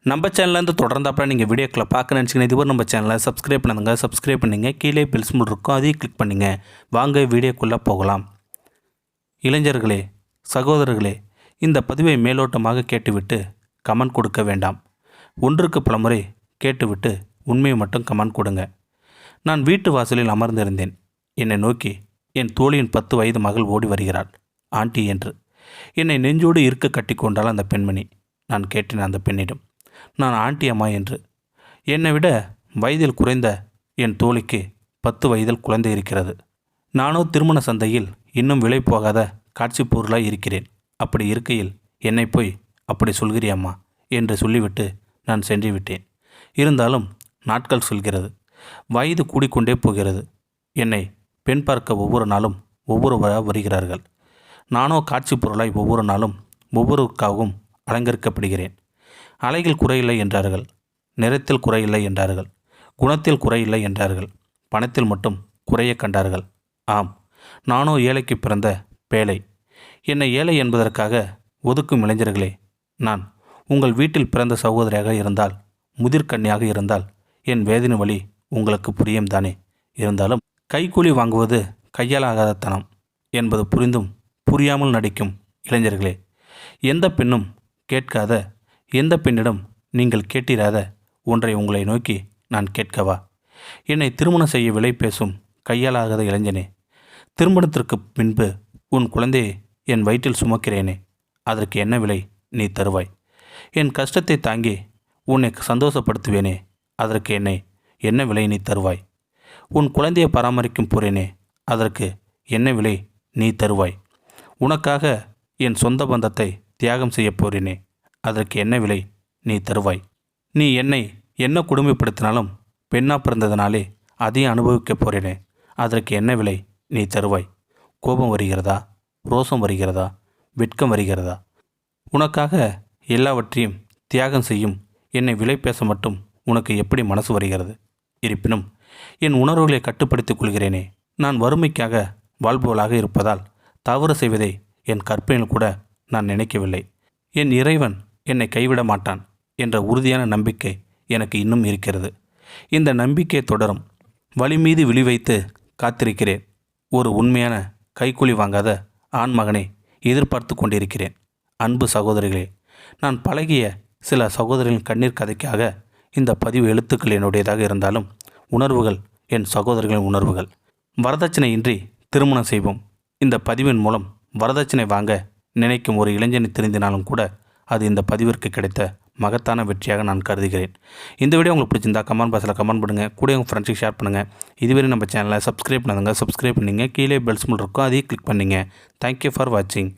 நம்ம சேனல்லேருந்து தொடர்ந்தாப்புல நீங்கள் வீடியோக்களை பார்க்க நினச்சிங்கன்னா இதுவரை நம்ம சேனலை சப்ஸ்கிரைப் பண்ணுங்க. சப்ஸ்கிரைப் பண்ணிங்க. கீழே பெல் சிம்பல் இருக்கும், அதையும் கிளிக் பண்ணுங்கள். வாங்க வீடியோக்குள்ளே போகலாம். இளைஞர்களே, சகோதரர்களே, இந்த பதிவை மேலோட்டமாக கேட்டுவிட்டு கமெண்ட் கொடுக்க வேண்டாம். ஒன்றுக்கு பல முறை கேட்டுவிட்டு உண்மையை மட்டும் கமெண்ட் கொடுங்க. நான் வீட்டு வாசலில் அமர்ந்திருந்தேன். என்னை நோக்கி என் தோழியின் 10 வயது மகள் ஓடி வருகிறாள், ஆண்டி என்று. என்னை நெஞ்சோடு இருக்க கட்டி கொண்டாள் அந்த பெண்மணி. நான் கேட்டேன் அந்த பெண்ணிடம், நான் ஆண்டி அம்மா என்று. என்னை விட வயதில் குறைந்த என் தோழிக்கு 10 வயதில் குழந்தை இருக்கிறது. நானோ திருமண சந்தையில் இன்னும் விலை போகாத காட்சி பொருளாய் இருக்கிறேன். அப்படி இருக்கையில் என்னை போய் அப்படி சொல்கிறியம்மா என்று சொல்லிவிட்டு நான் சென்று விட்டேன். இருந்தாலும் நாட்கள் சொல்கிறது, வயது கூடிக்கொண்டே போகிறது. என்னை பெண் பார்க்க ஒவ்வொரு நாளும் ஒவ்வொருவராக வருகிறார்கள். நானோ காட்சி பொருளாய் ஒவ்வொரு நாளும் ஒவ்வொருவருக்காகவும் அலங்கரிக்கப்படுகிறேன். அலைகள் குறையில்லை என்றார்கள், நிறத்தில் குறையில்லை என்றார்கள், குணத்தில் குறையில்லை என்றார்கள், பணத்தில் மட்டும் குறைய கண்டார்கள். ஆம், நானோ ஏழைக்கு பிறந்த பேழை. என்னை ஏழை என்பதற்காக ஒதுக்கும் இளைஞர்களே, நான் உங்கள் வீட்டில் பிறந்த சகோதரியாக இருந்தால், முதிர்கன்னியாக இருந்தால் என் வேதனை வழி உங்களுக்கு புரியும் தானே. இருந்தாலும் கைக்கூலி வாங்குவது கையாலாகாத தனம் என்பது புரிந்தும் புரியாமல் நடிக்கும் இளைஞர்களே, எந்த பெண்ணும் கேட்காத, எந்த பெண்ணிடம் நீங்கள் கேட்டிராத ஒன்றை உங்களை நோக்கி நான் கேட்கவா? என்னை திருமணம் செய்ய விலை பேசும் கையாலாகாத இளைஞனே, திருமணத்திற்கு பின்பு உன் குழந்தையை என் வயிற்றில் சுமக்கிறேனே, அதற்கு என்ன விலை நீ தருவாய்? என் கஷ்டத்தை தாங்கி உன்னை சந்தோஷப்படுத்துவேனே, அதற்கு என்ன விலை நீ தருவாய்? உன் குழந்தையை பராமரிக்கும் போறேனே, அதற்கு என்ன விலை நீ தருவாய்? உனக்காக என் சொந்த பந்தத்தை தியாகம் செய்ய போறேனே, அதற்கு என்ன விலை நீ தருவாய்? நீ என்னை என்ன கொடுமைப்படுத்தினாலும் பெண்ணா பிறந்ததினாலே அதையும் அனுபவிக்கப் போறேனே, அதற்கு என்ன விலை நீ தருவாய்? கோபம் வருகிறதா? ரோசம் வருகிறதா? வெட்கம் வருகிறதா? உனக்காக எல்லாவற்றையும் தியாகம் செய்யும் என்னை விலை பேச மட்டும் உனக்கு எப்படி மனசு வருகிறது? இருப்பினும் என் உணர்வுகளை கட்டுப்படுத்திக் கொள்கிறேனே. நான் வறுமைக்காக வாழ்பவளாக இருப்பதால் தவறு செய்வதை என் கற்பனையில் கூட நான் நினைக்கவில்லை. என் இறைவன் என்னை கைவிட மாட்டான் என்ற உறுதியான நம்பிக்கை எனக்கு இன்னும் இருக்கிறது. இந்த நம்பிக்கை தொடரும். வழி மீது விழி வைத்து காத்திருக்கிறேன். ஒரு உண்மையான கைக்கூலி வாங்காத ஆண்மகனை எதிர்பார்த்து கொண்டிருக்கிறேன். அன்பு சகோதரிகளே, நான் பழகிய சில சகோதரிகளின் கண்ணீர் கதைக்காக இந்த பதிவு எழுத்துக்கள் என்னுடையதாக இருந்தாலும் உணர்வுகள் என் சகோதரிகளின் உணர்வுகள். வரதட்சணை இன்றி திருமணம் செய்வோம். இந்த பதிவின் மூலம் வரதட்சணை வாங்க நினைக்கும் ஒரு இளைஞனை தெரிந்தினாலும் கூட அது இந்த பதிவிற்கு கிடைத்த மகத்தான வெற்றியாக நான் கருதுகிறேன். இந்த வீடியோ உங்களுக்கு பிடிச்சிருந்தா கமெண்ட் பாக்ஸில் கமெண்ட் பண்ணுங்கள். கூட உங்கள் ஃப்ரெண்ட்ஸுக்கு ஷேர் பண்ணுங்கள். இதுவரை நம்ம சேனலை சப்ஸ்கிரைப் பண்ணுங்கள். சப்ஸ்கிரைப் பண்ணிங்க. கீழே பெல் சிம்பல் இருக்கும், அதையும் கிளிக் பண்ணிங்க. தேங்க்யூ ஃபார் வாட்சிங்.